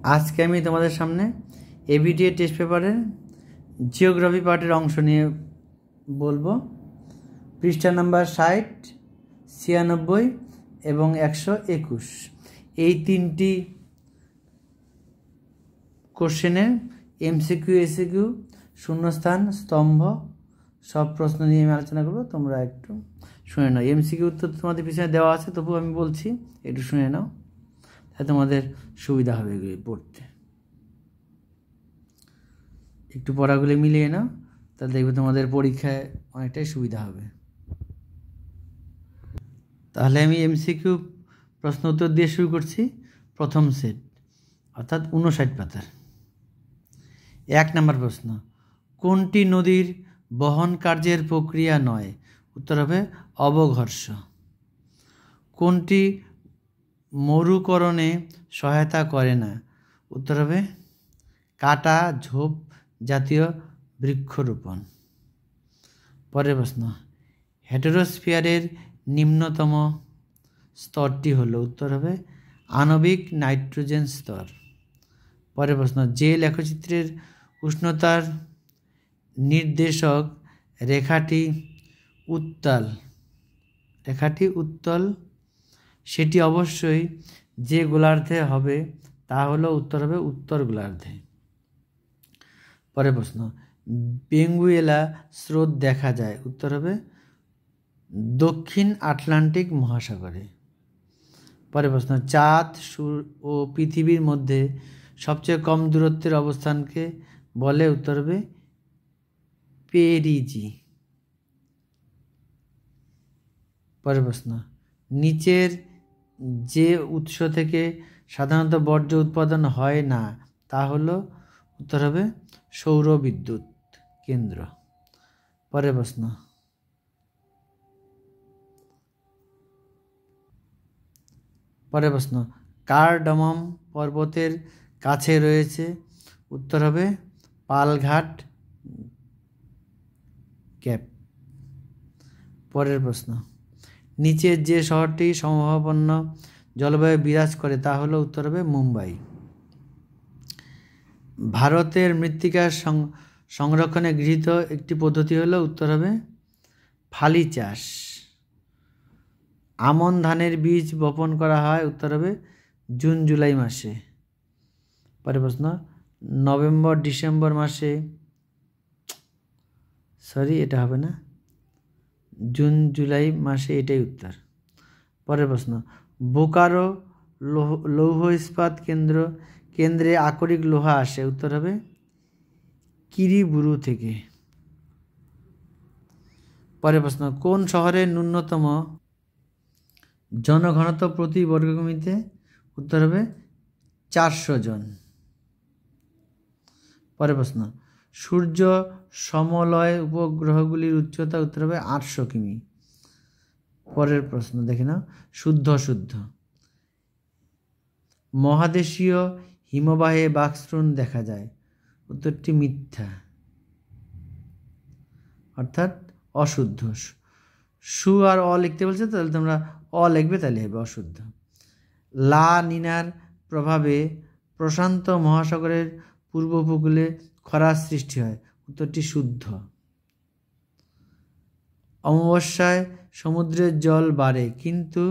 আজকে আমি তোমাদের সামনে এবিটিএ টেস্ট পেপারের জিওগ্রাফি পার্টের অংশ নিয়ে বলবো। পৃষ্ঠা নাম্বার 60, 96 এবং 121 এই তিনটি কোশ্চেনের এমসিকিউ, এসিকিউ, শূন্যস্থান, স্তম্ভ সব প্রশ্ন নিয়ে আমি আলোচনা করবো। তোমরা একটু শুনে নাও। এমসিকিউ উত্তর তোমাদের পিছনে দেওয়া আছে, তবু আমি বলছি একটু শুনে নাও, তাহলে তোমাদের সুবিধা হবে এগুলি পড়তে। একটু পড়াগুলি মিলিয়ে নাও, তাহলে দেখবে তোমাদের পরীক্ষায় অনেকটাই সুবিধা হবে। তাহলে আমি এমসিকিউ প্রশ্ন উত্তর দিয়ে শুরু করছি। প্রথম সেট অর্থাৎ 59 পাতার 1 নম্বর প্রশ্ন, কোনটি নদীর বহন কার্যের প্রক্রিয়া নয়? উত্তর হবে অবঘর্ষ। কোনটি মরুকরণে সহায়তা করে না? উত্তর হবে কাটা ঝোপ জাতীয় বৃক্ষরোপণ। পরের প্রশ্ন, হেটেরোস্ফিয়ারের নিম্নতম স্তরটি হলো? উত্তর হবে আণবিক নাইট্রোজেন স্তর। পরের প্রশ্ন, যে লেখচিত্রের উষ্ণতার নির্দেশক রেখাটি উত্তল সেটি অবশ্যই যে গোলার্ধে হবে তা হলো? উত্তর হবে উত্তর গোলার্ধে। পরের প্রশ্ন, বেঙ্গুয়েলা স্রোত দেখা যায়? উত্তর হবে দক্ষিণ আটলান্টিক মহাসাগরে। পরের প্রশ্ন, চাঁদ ও পৃথিবীর মধ্যে সবচেয়ে কম দূরত্বের অবস্থানকে বলে? উত্তর হবে পেরিজি। পরের প্রশ্ন, নিচের যে উৎস থেকে সাধারণত বর্জ্য উৎপাদন হয় না তা হলো? উত্তর হবে সৌর বিদ্যুৎ কেন্দ্র। পরের প্রশ্ন, কার্ডামম পর্বতের কাছে রয়েছে? উত্তর হবে পালঘাট ক্যাপ। পরের প্রশ্ন, নিচের যে শহরটি সমভাবাপন্ন জলবায়ু বিরাজ করে তা হলো? উত্তর হবে মুম্বাই। ভারতের মৃত্তিকা সংরক্ষণে গৃহীত একটি পদ্ধতি হলো? উত্তর হবে ফালি চাষ। আমন ধানের বীজ বপন করা হয়? উত্তর হবে জুন জুলাই মাসে। পরের প্রশ্ন, নভেম্বর ডিসেম্বর মাসে, এটা হবে না, জুন জুলাই মাসে, এটাই উত্তর। পরের প্রশ্ন, বোকারো লৌহ ইস্পাত কেন্দ্রে আকরিক লোহা আসে? উত্তর হবে কিরিবুরু থেকে। পরের প্রশ্ন, কোন শহরের ন্যূনতম জনঘনত্ব প্রতি বর্গকিমিতে? উত্তর হবে 400 জন। পরের প্রশ্ন, সূর্য সমলয় উপগ্রহগুলির উচ্চতা? উত্তর হবে 800 কিমি। পরের প্রশ্ন দেখে নাও, শুদ্ধ মহাদেশীয় হিমবাহে বাকস্ট্রোন দেখা যায়? উত্তরটি মিথ্যা, অর্থাৎ অশুদ্ধ। সু আর অ লিখতে বলছে, তাহলে তোমরা অ লিখবে, তাহলে হবে অশুদ্ধ। লা নিনার প্রভাবে প্রশান্ত মহাসাগরের পূর্ব উপকূলে খরার সৃষ্টি হয়? উত্তরটি শুদ্ধ। অমাবস্যায় সমুদ্রের জল বাড়ে, কিন্তু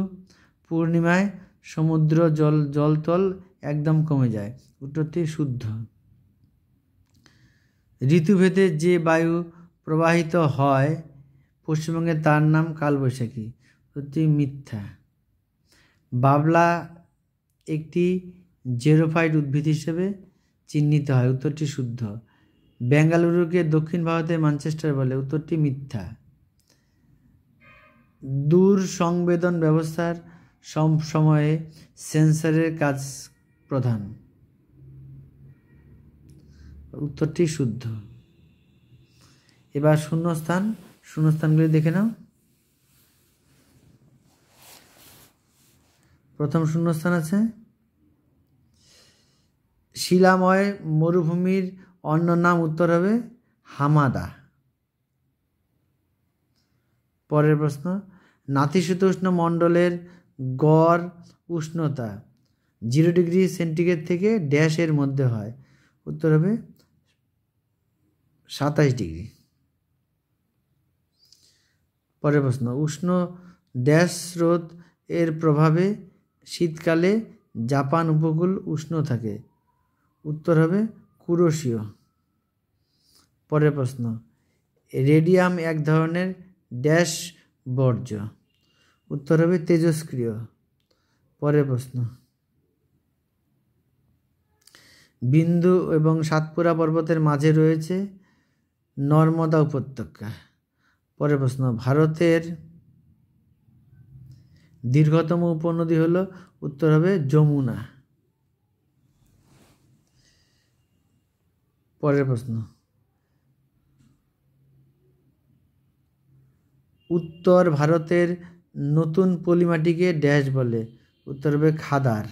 পূর্ণিমায় সমুদ্র জলতল একদম কমে যায়? উত্তরটি শুদ্ধ। ঋতুভেদে যে বায়ু প্রবাহিত হয় পশ্চিমবঙ্গে তার নাম কালবৈশাখী? উত্তরটি মিথ্যা। বাবলা একটি জেরোফাইট উদ্ভিদ হিসেবে চিহ্নিত হয়? উত্তরটি শুদ্ধ। বেঙ্গালুরুকে দক্ষিণ ভারতের ম্যানচেস্টার বলে? উত্তরটি মিথ্যা। দূর সংবেদন ব্যবস্থার সময়ে সেন্সরের কাজ প্রধান? উত্তরটি শুদ্ধ। এবার শূন্যস্থানগুলি দেখে নাও। প্রথম শূন্যস্থান আছে, শিলাময় মরুভূমির অন্য নাম? উত্তর হবে হামাদা। পরের প্রশ্ন, নাতিশীতোষ্ণ মণ্ডলের গড় উষ্ণতা 0 ডিগ্রি সেন্টিগ্রেড থেকে ড্যাশের মধ্যে হয়? উত্তর হবে 27 ডিগ্রি। পরের প্রশ্ন, উষ্ণ ড্যাশ স্রোত এর প্রভাবে শীতকালে জাপান উপকূল উষ্ণ থাকে? উত্তর হবে কুরোশীয়। পরের প্রশ্ন, রেডিয়াম এক ধরনের ড্যাশ বর্জ্য? উত্তর হবে তেজস্ক্রিয়। পরের প্রশ্ন, বিন্দু এবং সাতপুরা পর্বতের মাঝে রয়েছে নর্মদা উপত্যকা। পরের প্রশ্ন, ভারতের দীর্ঘতম উপনদী হলো? উত্তর হবে যমুনা। পরের প্রশ্ন, উত্তর ভারতের নতুন পলিমাটিকে ড্যাশ বলে? উত্তর হবে খাদার।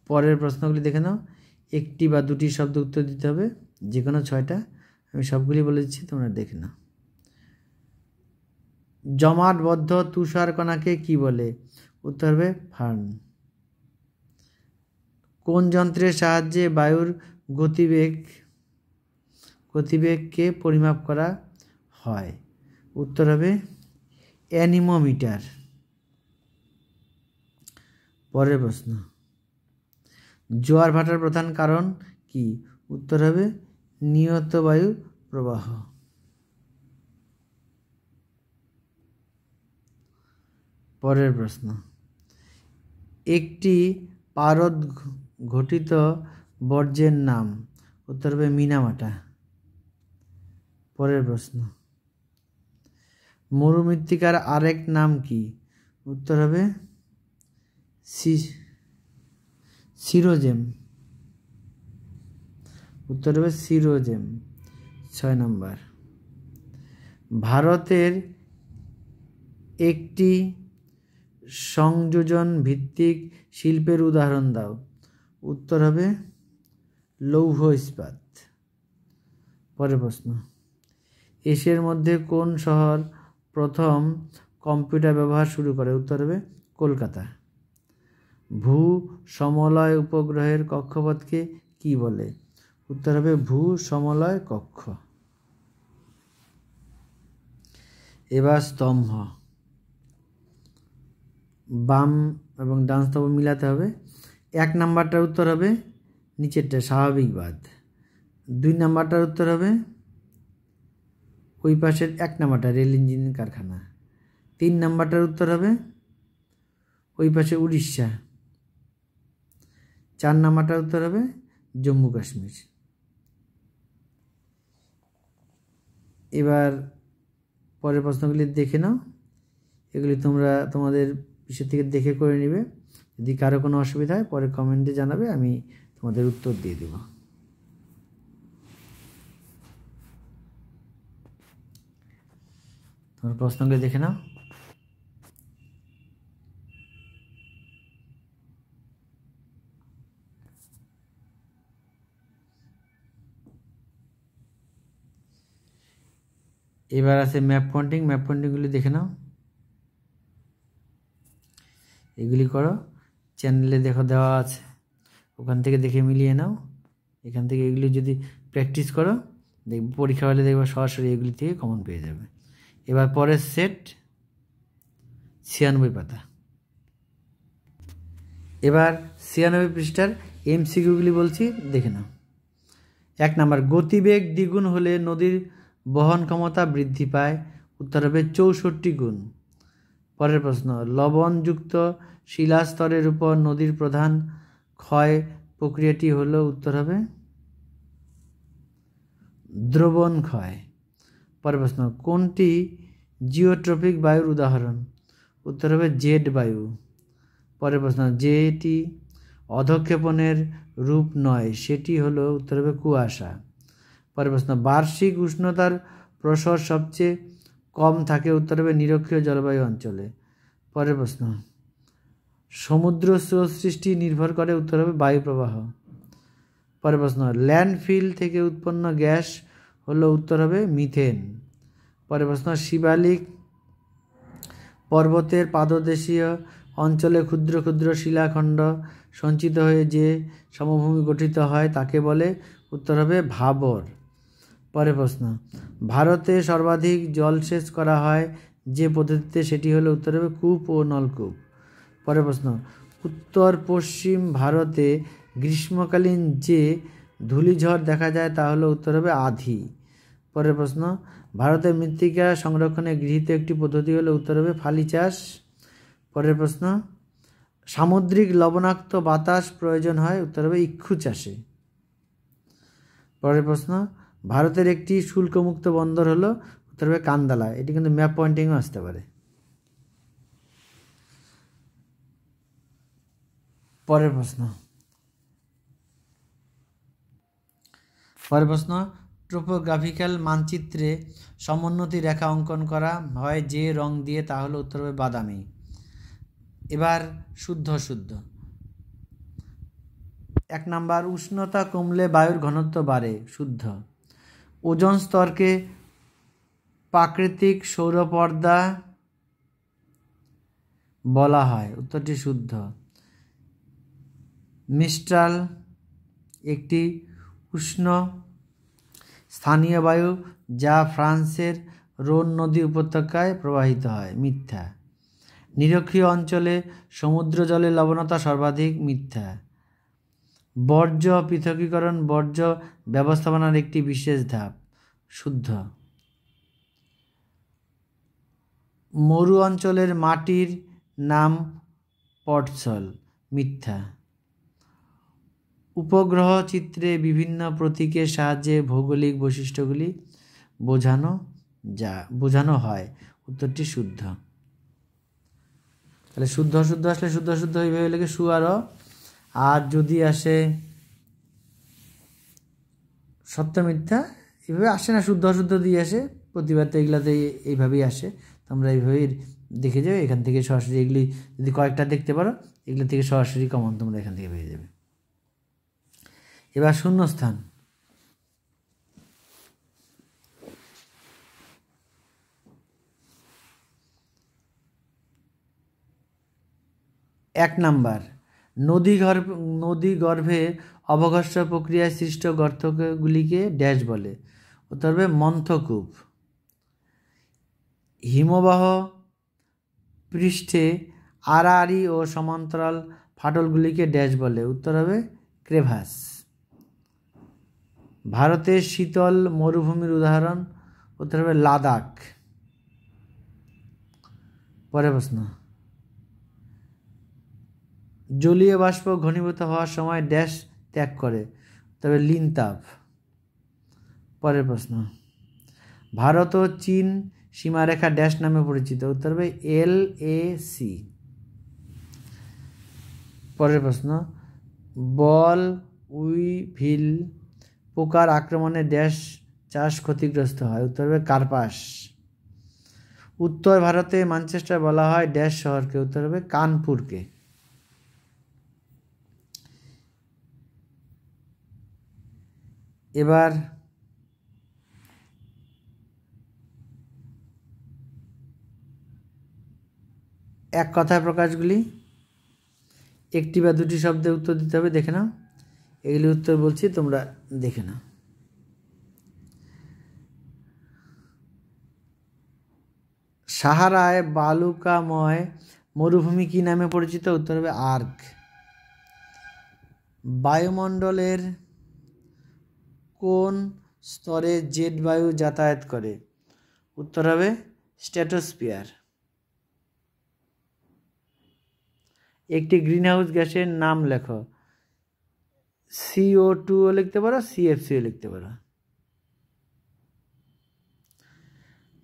পরের প্রশ্নগুলি দেখে নাও, একটি বা দুটি শব্দ উত্তর দিতে হবে, যে কোনো 6টা, আমি সবগুলি বলে দিচ্ছি, তোমরা দেখে নাও। জমাটবদ্ধ তুষারকণাকে কি বলে? উত্তর হবে ফার্ন। কোন যন্ত্রের সাহায্যে বায়ুর গতিবেগকে পরিমাপ করা হয়? উত্তর হবে অ্যানিমোমিটার। পরের প্রশ্ন, জোয়ার ভাটার প্রধান কারণ কি? উত্তর হবে নিয়ত বায়ু প্রবাহ। পরের প্রশ্ন, একটি পারদ ঘটিত বর্জ্যের নাম? উত্তর হবে মিনামাটা। পরের প্রশ্ন, মরুমৃত্তিকার আরেক নাম কি? উত্তর হবে সিরোজেম। উত্তর হবে সিরোজেম। 6 নম্বর, ভারতের একটি সংযোজন ভিত্তিক শিল্পের উদাহরণ দাও? উত্তর হবে লৌহ ইস্পাত। পরের প্রশ্ন, এশিয়ার মধ্যে কোন শহর প্রথম কম্পিউটার ব্যবহার শুরু করে? উত্তর হবে কলকাতা। ভূ সমলয় উপগ্রহের কক্ষপথকে কি বলে? উত্তর হবে ভূ সমলয় কক্ষ। এবার স্তম্ভ, বাম এবং ডান স্তম্ভ মিলাতে হবে। 1 নাম্বারটার উত্তর হবে নিচেরটা স্বাভাবিকবাদ। 2 নাম্বারটার উত্তর হবে ওই পাশের 1 নাম্বারটা রেল ইঞ্জিন কারখানা। 3 নাম্বারটার উত্তর হবে ওই পাশে উড়িষ্যা। 4 নাম্বারটার উত্তর হবে জম্মু কাশ্মীর। এবার পরের প্রশ্নগুলি দেখে নাও, এগুলি তোমরা তোমাদের বিষয় থেকে দেখে করে নেবে। যদি কারো কোনো অসুবিধা হয় পরে কমেন্টে জানাবে, আমি তোমাদের উত্তর দিয়ে দেব। তোমার প্রশ্নগুলি দেখে নাও। এবার আছে ম্যাপ পয়েন্টিং। ম্যাপ পয়েন্টিংগুলি দেখে নাও, এগুলি করো, চ্যানেলে দেওয়া আছে, ওখান থেকে দেখে মিলিয়ে নাও। এখান থেকে এগুলি যদি প্র্যাকটিস করো, দেখবে পরীক্ষা হলে দেখবে সরাসরি এগুলি থেকে কমন পেয়ে যাবে। এবার পরের সেট 96 পাতা। এবার 96 পৃষ্ঠার এমসিকিউগুলি বলছি, দেখে নাও। 1 নাম্বার, গতিবেগ দ্বিগুণ হলে নদীর বহন ক্ষমতা বৃদ্ধি পায়? উত্তর হবে 64 গুণ। পরের প্রশ্ন, লবণযুক্ত শিলাস্তরের উপর নদীর প্রধান ক্ষয় প্রক্রিয়াটি হলো? উত্তর হবে দ্রবণ ক্ষয়। পরের প্রশ্ন, কোনটি জিওট্রপিক বায়ুর উদাহরণ? উত্তর হবে জেট বায়ু। পরের প্রশ্ন, যেটি অধঃক্ষেপণের রূপ নয় সেটি হলো? উত্তর হবে কুয়াশা। পরের প্রশ্ন, বার্ষিক উষ্ণতার প্রসর সবচেয়ে কম থাকে? উত্তর হবে নিরক্ষীয় জলবায়ু অঞ্চলে। পরের প্রশ্ন, সমুদ্র স্রোত সৃষ্টি নির্ভর করে? উত্তর হবে বায়ু প্রবাহ। পরের প্রশ্ন, ল্যান্ডফিল থেকে উৎপন্ন গ্যাস হলো? উত্তর হবে মিথেন। পরের প্রশ্ন, শিবালিক পর্বতের পাদদেশীয় অঞ্চলে ক্ষুদ্র ক্ষুদ্র শিলাখণ্ড সঞ্চিত হয়ে যে সমভূমি গঠিত হয় তাকে বলে? উত্তর হবে ভাবর। পরের প্রশ্ন, ভারতে সর্বাধিক জলসেচ করা হয় যে পদ্ধতিতে সেটি হলো? উত্তর হবে কূপ ও নলকূপ। পরের প্রশ্ন, উত্তর পশ্চিম ভারতে গ্রীষ্মকালীন যে ধূলিঝড় দেখা যায় তা হলো? উত্তর হবে আঁধি। পরের প্রশ্ন, ভারতের মৃত্তিকা সংরক্ষণে গৃহীত একটি পদ্ধতি হলো? উত্তর হবে ফালি চাষ। পরের প্রশ্ন, সামুদ্রিক লবণাক্ত বাতাস প্রয়োজন হয়? উত্তর হবে ইক্ষু চাষে। পরের প্রশ্ন, ভারতের একটি শুল্কমুক্ত বন্দর হলো? উত্তর হবে কান্দালা। এটি কিন্তু ম্যাপ পয়েন্টিংও আসতে পারে। পরের প্রশ্ন, ট্রোপোগ্রাফিক্যাল মানচিত্রে সমোন্নতি রেখা অঙ্কন করা হয় যে রং দিয়ে তা হলো? উত্তর হবে বাদামি। এবার শুদ্ধ শুদ্ধ। 1 নাম্বার, উষ্ণতা কমলে বায়ুর ঘনত্ব বাড়ে। শুদ্ধ। ওজোন স্তরকে প্রাকৃতিক সৌরপর্দা বলা হয়। উত্তরটি শুদ্ধ। মিস্ট্রাল একটি উষ্ণ স্থানীয় বায়ু যা ফ্রান্সের রোন নদী উপত্যকায় প্রবাহিত হয়। মিথ্যা। নিরক্ষীয় অঞ্চলে সমুদ্র জলের লবণতা সর্বাধিক। মিথ্যা। বর্জ্য পৃথকীকরণ বর্জ্য ব্যবস্থাপনার একটি বিশেষ ধাপ। শুদ্ধ। মরু অঞ্চলের মাটির নাম পটসল। মিথ্যা। উপগ্রহ চিত্রে বিভিন্ন প্রতীকের সাহায্যে ভৌগোলিক বৈশিষ্ট্যগুলি বোঝানো হয়। উত্তরটি শুদ্ধ। তাহলে শুদ্ধ শুদ্ধ আসলে শুদ্ধ শুদ্ধ এইভাবে লেগে সু আর যদি আসে সত্য মিথ্যা এইভাবে আসে না, শুদ্ধ অশুদ্ধ দিয়ে আসে। প্রতিবার তো এগুলাতে এইভাবেই আসে, তোমরা এইভাবেই দেখে যাবে। এখান থেকে সরাসরি এগুলি যদি কয়েকটা দেখতে পারো, এগুলো থেকে সরাসরি কমন তোমরা এখান থেকে পেয়ে যাবে। এবার শূন্যস্থান। 1 নাম্বার, নদী গর্ভে অবঘর্ষ প্রক্রিয়ায় সৃষ্ট গর্তগুলিকে ড্যাশ বলে? উত্তর হবে মন্থকূপ। হিমবাহ পৃষ্ঠে আড়াআড়ি ও সমান্তরাল ফাটলগুলিকে ড্যাশ বলে? উত্তর হবে ক্রেভাস। ভারতের শীতল মরুভূমির উদাহরণ? উত্তর হবে লাদাখ। পরের প্রশ্ন, জলীয় বাষ্প ঘনীভূত হওয়ার সময় ড্যাশ ত্যাগ করে? তবে লিনতাপ। পরের প্রশ্ন, ভারত ও চীন সীমারেখা ড্যাশ নামে পরিচিত? উত্তর হবে LAC। পরের প্রশ্ন, বল উইভিল পোকার আক্রমণে ড্যাশ চাষ ক্ষতিগ্রস্ত হয়? উত্তর হবে কার্পাস। উত্তর ভারতে ম্যানচেস্টার বলা হয় ড্যাশ শহরকে? উত্তর হবে কানপুরকে। এবার এক কথায় প্রকাশগুলি একটি বা দুটি শব্দে উত্তর দিতে হবে। দেখে নাও, এগুলি উত্তর বলছি, তোমরা দেখে নাও। সাহারায় বালুকাময় মরুভূমি কি নামে পরিচিত? উত্তর হবে আর্ক। বায়ুমণ্ডলের কোন স্তরে জেট বায়ু যাতায়াত করে? উত্তর হবে স্ট্র্যাটোস্ফিয়ার। একটি গ্রিনহাউস গ্যাসের নাম লেখো। CO2 লিখতে পারো, CFC লিখতে পারো।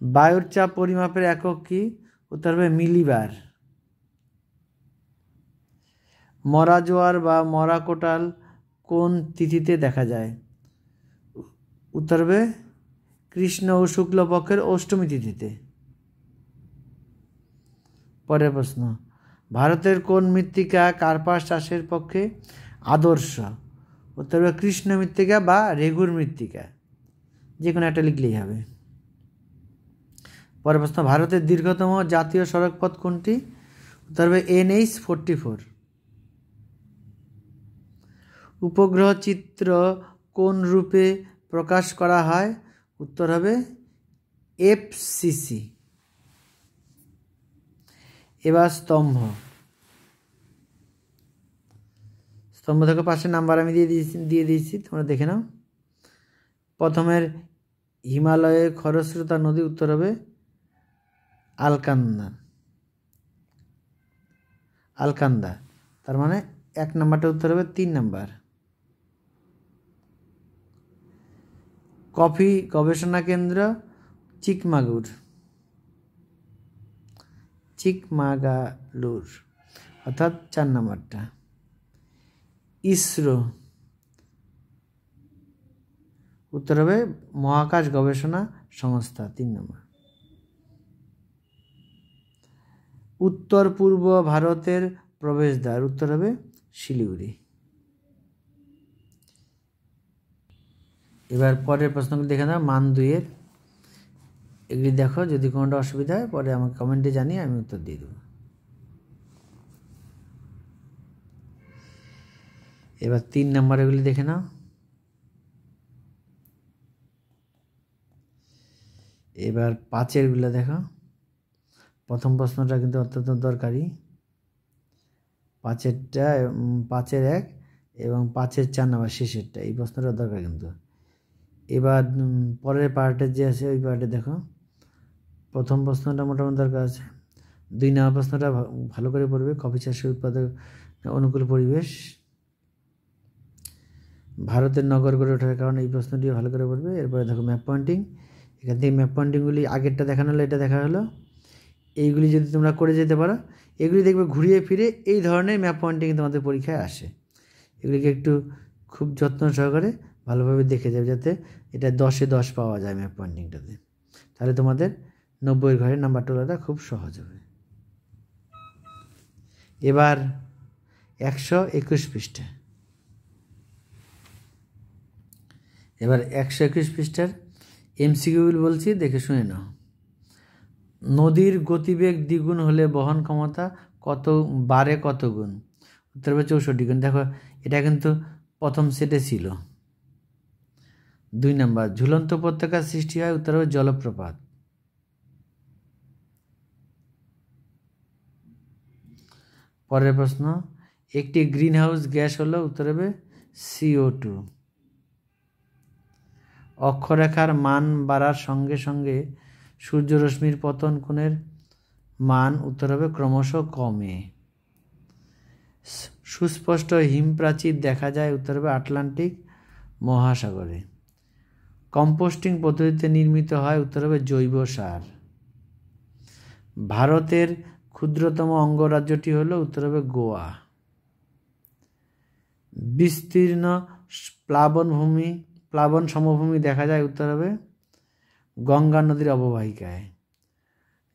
বায়ুর চাপ পরিমাপের একক কি? উত্তর হবে মিলিবার। মরা জোয়ার বা মরা কোটাল কোন তিথিতে দেখা যায়? উত্তর হবে কৃষ্ণ ও শুক্লপক্ষের অষ্টমী তিথিতে। পরের প্রশ্ন, ভারতের কোন মৃত্তিকা কার্পাস চাষের পক্ষে আদর্শ? উত্তর হবে কৃষ্ণ মৃত্তিকা বা রেগুর মৃত্তিকা, যে কোনো একটা লিখলেই হবে। পরের প্রশ্ন, ভারতের দীর্ঘতম জাতীয় সড়ক পথ কোনটি? উত্তর হবে NH-44। উপগ্রহ চিত্র কোন রূপে প্রকাশ করা হয়? উত্তর হবে FCC। এবার স্তম্ভ থেকে 5 নাম্বার আমি দিয়ে দিয়েছি, তোমরা দেখে নাও। প্রথমের হিমালয়ের খরস্রোতা নদী, উত্তর হবে আলকান্দা। তার মানে 1 নাম্বারটা উত্তর হবে 3 নাম্বার। কফি গবেষণা কেন্দ্র চিকমাগালুর, অর্থাৎ 4 নাম্বারটা। ইসরো, উত্তর হবে মহাকাশ গবেষণা সংস্থা, 3 নম্বর। উত্তর পূর্ব ভারতের প্রবেশদ্বার, উত্তর হবে শিলিগুড়ি। এবার পরের প্রশ্নগুলি দেখে নাও, মান 2-এর। এগুলি দেখো, যদি কোনোটা অসুবিধা হয় পরে আমাকে কমেন্টে জানিয়ে আমি উত্তর দিয়ে দেবো। এবার 3 নম্বর এগুলি দেখে নাও। এবার 5-এরগুলো দেখো। প্রথম প্রশ্নটা কিন্তু অত্যন্ত দরকারি। 5-এর 1 এবং 5-এর 4 নাম্বার শেষেরটা, এই প্রশ্নটা দরকার কিন্তু। এবার পরের পার্টে যে আছে ওই পার্টে দেখো, প্রথম প্রশ্নটা মোটামুটি দরকার আছে। 2 নম্বর প্রশ্নটা ভালো করে পড়বে, কফি চাষের উৎপাদক অনুকূল পরিবেশ, ভারতের নগর গড়ে ওঠার কারণে, এই প্রশ্নটি ভালো করে পড়বে। এরপরে দেখো ম্যাপ পয়েন্টিং, এখান থেকে ম্যাপ পয়েন্টিংগুলি আগেরটা দেখানো হলো, এটা দেখা হলো। এইগুলি যদি তোমরা করে যেতে পারো, এগুলি দেখবে ঘুরিয়ে ফিরে এই ধরনের ম্যাপ পয়েন্টিং তোমাদের পরীক্ষায় আসে। এগুলিকে একটু খুব যত্ন সহকারে ভালোভাবে দেখে যাবে, যাতে এটা 10-এ 10 পাওয়া যায় ম্যাপ পয়েন্টিংটাতে। তাহলে তোমাদের 90-এর ঘরের নাম্বার তোলাটা খুব সহজ হবে। এবার 121 পৃষ্ঠা। এবার 121 পৃষ্ঠার MCQ বলছি, দেখে শুনে নাও। নদীর গতিবেগ দ্বিগুণ হলে বহন ক্ষমতা বাড়ে কত গুণ? উত্তর হবে 64 গুণ। দেখো, এটা কিন্তু প্রথম সেটে ছিল। 2 নাম্বার, ঝুলন্ত উপত্যকার সৃষ্টি হয়, উত্তর হবে জলপ্রপাত। পরের প্রশ্ন, একটি গ্রিন হাউস গ্যাস হলো, উত্তর হবে CO2। অক্ষরেখার মান বাড়ার সঙ্গে সঙ্গে সূর্যরশ্মির পতন কোণের মান, উত্তর হবে ক্রমশ কমে। সুস্পষ্ট হিমপ্রাচীর দেখা যায়, উত্তর হবে আটলান্টিক মহাসাগরে। কম্পোস্টিং পদ্ধতিতে নির্মিত হয়, উত্তর হবে জৈব সার। ভারতের ক্ষুদ্রতম অঙ্গরাজ্যটি হলো, উত্তর হবে গোয়া। বিস্তীর্ণ প্লাবন সমভূমি দেখা যায়, উত্তর হবে গঙ্গা নদীর অববাহিকায়।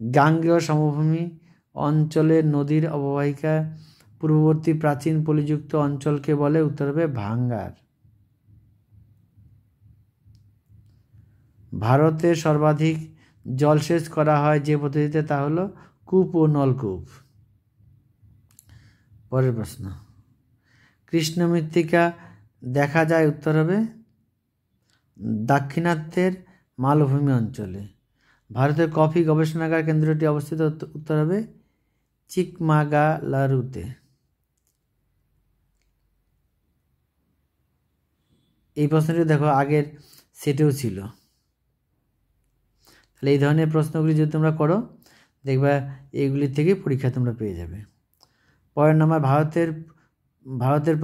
গাঙ্গেয় সমভূমি অঞ্চলের নদীর অববাহিকা পূর্ববর্তী প্রাচীন পলিযুক্ত অঞ্চলকে বলে, উত্তর হবে ভাঙ্গার। ভারতে সর্বাধিক জলসেচ করা হয় যে পদ্ধতিতে, তা হলো কূপ ও নলকূপ। পরের প্রশ্ন, কৃষ্ণ মৃত্তিকা দেখা যায়, উত্তর হবে দাক্ষিণাত্যের মালভূমি অঞ্চলে। ভারতের কফি গবেষণাগার কেন্দ্রটি অবস্থিত, উত্তর হবে চিকমাগালারুতে। এই প্রশ্নটি দেখো আগের সেটেও ছিল। তাহলে এই ধরনের প্রশ্নগুলি যদি তোমরা করো, দেখবা এইগুলির থেকে পরীক্ষা তোমরা পেয়ে যাবে। পরের নাম্বার, ভারতের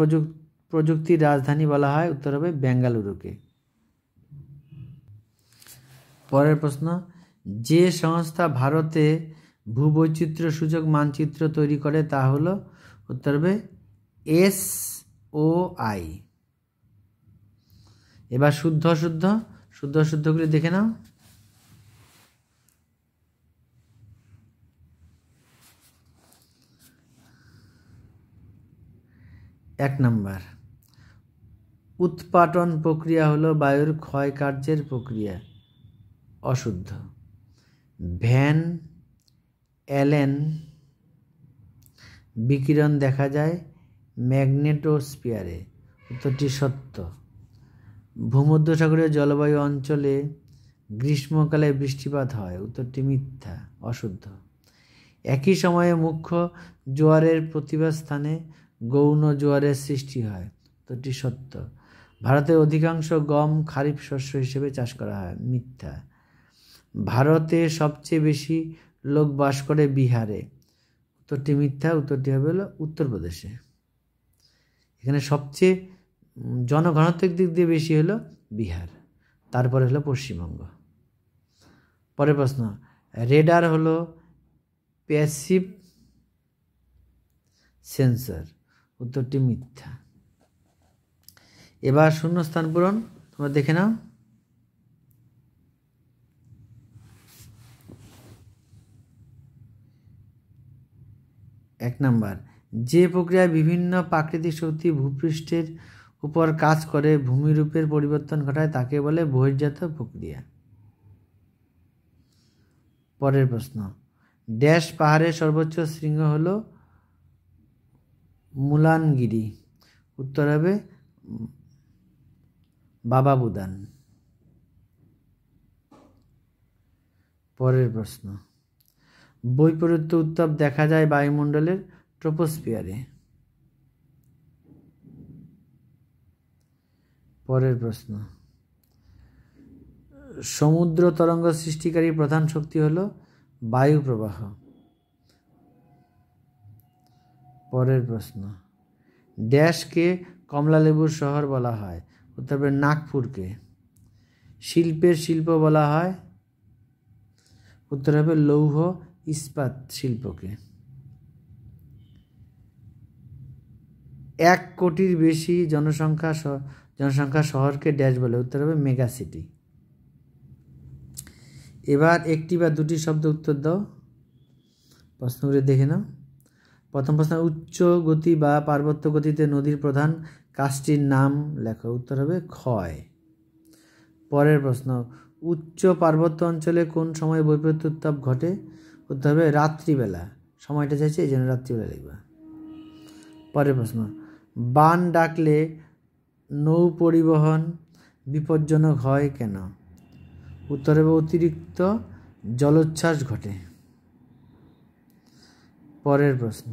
প্রযুক্তির রাজধানী বলা হয়, উত্তর হবে বেঙ্গালুরুকে। পরের প্রশ্ন, যে সংস্থা ভারতে ভূবৈচিত্র্য সূচক মানচিত্র তৈরি করে, তা হলো, উত্তর হবে SOI। এবার শুদ্ধগুলি দেখে নাও। 1 নাম্বার, উৎপাটন প্রক্রিয়া হলো বায়ুর ক্ষয় কার্যের প্রক্রিয়া, অশুদ্ধ। ভ্যান অ্যালেন বিকিরণ দেখা যায় ম্যাগনেটোস্ফিয়ারে, উত্তরটি সত্য। ভূমধ্যসাগরীয় জলবায়ু অঞ্চলে গ্রীষ্মকালে বৃষ্টিপাত হয়, উত্তরটি মিথ্যা, অশুদ্ধ। একই সময়ে মুখ্য জোয়ারের প্রতিভার স্থানে গৌণ জোয়ারের সৃষ্টি হয়, উত্তরটি সত্য। ভারতের অধিকাংশ গম খারিফ শস্য হিসেবে চাষ করা হয়, মিথ্যা। ভারতে সবচেয়ে বেশি লোক বাস করে বিহারে, উত্তরটি মিথ্যা, উত্তরটি হবে হলো উত্তরপ্রদেশে। এখানে সবচেয়ে জনঘনত্বের দিক দিয়ে বেশি হলো বিহার, তারপরে হলো পশ্চিমবঙ্গ। পরের প্রশ্ন, রেডার হলো প্যাসিভ সেন্সর, উত্তরটি মিথ্যা। এবার শূন্যস্থান পূরণ তোমরা দেখে নাও। এক নাম্বার, যে প্রক্রিয়ায় বিভিন্ন প্রাকৃতিক শক্তি ভূপৃষ্ঠের উপর কাজ করে ভূমিরূপের পরিবর্তন ঘটায় তাকে বলে বহির্জাত প্রক্রিয়া। পরের প্রশ্ন, ড্যাশ পাহাড়ের সর্বোচ্চ শৃঙ্গ হল মুলানগিরি, উত্তর হবে বাবা বুদান। পরের প্রশ্ন, বৈপরীত্য উত্তাপ দেখা যায় বায়ুমণ্ডলের ট্রপোস্ফিয়ারে। পরের প্রশ্ন, সমুদ্র তরঙ্গ সৃষ্টিকারী প্রধান শক্তি হল বায়ু প্রবাহ। পরের প্রশ্ন, ড্যাশকে কমলালেবুর শহর বলা হয়, উত্তর হবে নাগপুরকে। শিল্পের শিল্প বলা হয়, উত্তর হবে লৌহ ইস্পাত শিল্পকে। 1 কোটির বেশি জনসংখ্যা শহরকে ড্যাশ বলে, উত্তর হবে মেগা সিটি। এবার একটি বা দুটি শব্দ উত্তর দাও, প্রশ্নগুলি দেখে নাও। প্রথম প্রশ্ন, উচ্চ গতি বা পার্বত্য গতিতে নদীর প্রধান কাজটির নাম লেখো, উত্তর হবে ক্ষয়। পরের প্রশ্ন, উচ্চ পার্বত্য অঞ্চলে কোন সময় বৈপরীত্য উত্তাপ ঘটে, উত্তর হবে রাত্রিবেলা। সময়টা চাইছে এই জন্য রাত্রিবেলা লিখবা। পরের প্রশ্ন, বান ডাকলে নৌ পরিবহন বিপজ্জনক হয় কেন, উত্তর হবে অতিরিক্ত জলোচ্ছ্বাস ঘটে। পরের প্রশ্ন,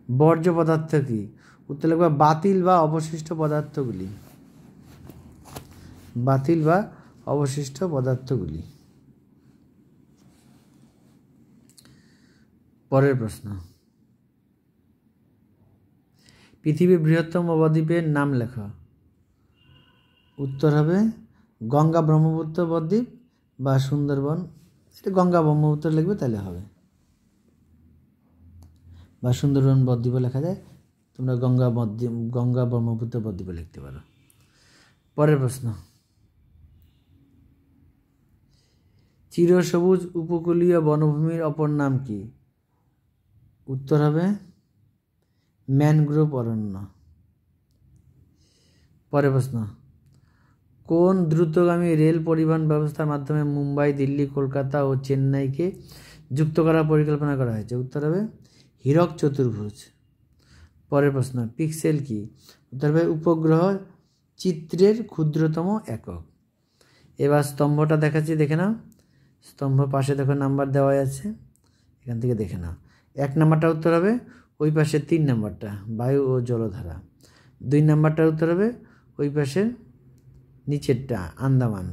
বর্জ্য পদার্থ কি, উত্তর লিখবা বাতিল বা অবশিষ্ট পদার্থগুলি। বাতিল বা অবশিষ্ট পদার্থগুলি। পরের প্রশ্ন, পৃথিবীর বৃহত্তম বদ্বীপের নাম লেখো, উত্তর হবে গঙ্গা ব্রহ্মপুত্র বদ্বীপ বা সুন্দরবন। এটা গঙ্গা ব্রহ্মপুত্র লিখবে তাহলে হবে, বা সুন্দরবন বদ্বীপও লেখা যায়, তোমরা গঙ্গা ব্রহ্মপুত্র বদ্বীপে লিখতে পারো। পরের প্রশ্ন, চিরসবুজ উপকূলীয় বনভূমির অপর নাম কি, উত্তর হবে ম্যানগ্রোভ অরণ্য। পরের প্রশ্ন, কোন দ্রুতগামী রেল পরিবহন ব্যবস্থার মাধ্যমে মুম্বাই, দিল্লি, কলকাতা ও চেন্নাইকে যুক্ত করার পরিকল্পনা করা হয়েছে, উত্তর হবে হীরক চতুর্ভুজ। পরের প্রশ্ন, পিক্সেল কি, উত্তর হবে উপগ্রহ চিত্রের ক্ষুদ্রতম একক। এবার স্তম্ভটা দেখাচ্ছি, দেখে নাও। স্তম্ভ পাশে দেখো নাম্বার দেওয়া আছে, এখান থেকে দেখে নাও। 1 নাম্বারটা উত্তর হবে ওই পাশে 3 নাম্বারটা বায়ু ও জলধারা। 2 নাম্বারটার উত্তর হবে ওই পাশের নিচেরটা আন্দামান।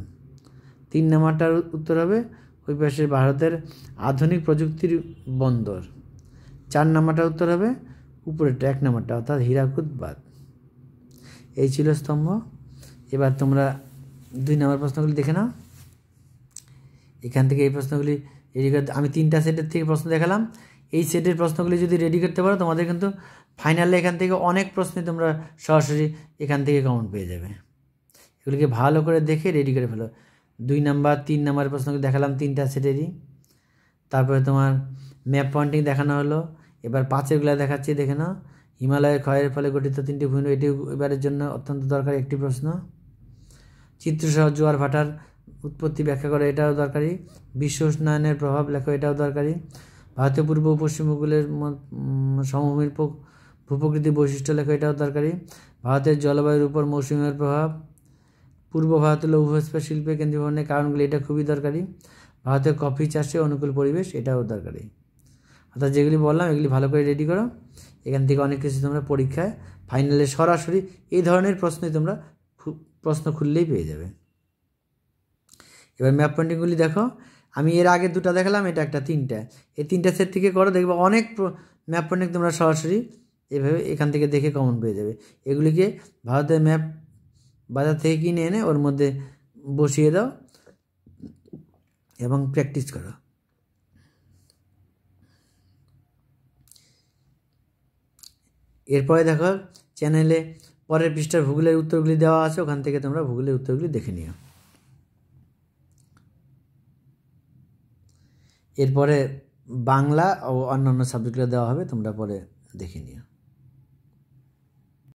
3 নাম্বারটার উত্তর হবে ওই পাশের ভারতের আধুনিক প্রযুক্তির বন্দর। 4 নাম্বারটার উত্তর হবে উপরেরটা 1 নাম্বারটা অর্থাৎ হীরাকুদ বাঁধ। এই ছিল স্তম্ভ। এবার তোমরা 2 নাম্বার প্রশ্নগুলি দেখে নাও। এখান থেকে এই প্রশ্নগুলি রেডি করতে আমি 3টা সেটের থেকে প্রশ্ন দেখালাম। এই সেটের প্রশ্নগুলি যদি রেডি করতে পারো তোমাদের কিন্তু ফাইনালে এখান থেকে অনেক প্রশ্নই তোমরা সরাসরি এখান থেকে কমন পেয়ে যাবে। এগুলিকে ভালো করে দেখে রেডি করে ফেলো। 2 নাম্বার 3 নাম্বার প্রশ্নগুলি দেখালাম 3টা সেটেরই। তারপরে তোমার ম্যাপ পয়েন্টিং দেখানো হলো। এবার 5এরগুলো দেখাচ্ছি, দেখে নাও। হিমালয়ের ক্ষয়ের ফলে গঠিত 3টি ভূমিরূপ, এটি এবারের জন্য অত্যন্ত দরকারি একটি প্রশ্ন। চিত্রসহ জোয়ার ভাটার উৎপত্তি ব্যাখ্যা করে, এটাও দরকারি। বিশ্ব উষ্ণায়নের প্রভাব লেখো, এটাও দরকারি। ভারতীয় পূর্ব ও পশ্চিম উপকূলের সমভূমির ভূপ্রকৃতির বৈশিষ্ট্য লেখো, এটাও দরকারি। ভারতের জলবায়ুর উপর মৌসুমের প্রভাব, পূর্ব ভারতের লৌহ ইস্পাত শিল্পে কেন্দ্রীভবনের কারণগুলি, এটা খুবই দরকারি। ভারতের কফি চাষে অনুকূল পরিবেশ, এটাও দরকারি। অর্থাৎ যেগুলি বললাম এগুলি ভালো করে রেডি করো। এখান থেকে অনেক কিছু তোমরা পরীক্ষায় ফাইনালে সরাসরি এই ধরনের প্রশ্নই তোমরা প্রশ্ন খুললেই পেয়ে যাবে। এবার ম্যাপ পয়েন্টিংগুলি দেখো, আমি এর আগে দুটো দেখালাম, এটা একটা তিনটা, এই তিনটা সেট থেকে করো, দেখবে অনেক ম্যাপ পয়েন্টিং তোমরা সরাসরি এভাবে এখান থেকে দেখে কমন পেয়ে যাবে। এগুলিকে ভারতের ম্যাপ বাজার থেকে কিনে এনে ওর মধ্যে বসিয়ে দাও এবং প্র্যাকটিস করো। এরপরে দেখো চ্যানেলে পরের পৃষ্ঠার ভূগোলের উত্তরগুলি দেওয়া আছে, ওখান থেকে তোমরা ভূগোলের উত্তরগুলি দেখে নিও। এরপরে বাংলা ও অন্যান্য সাবজেক্টগুলো দেওয়া হবে, তোমরা পরে দেখে নিও।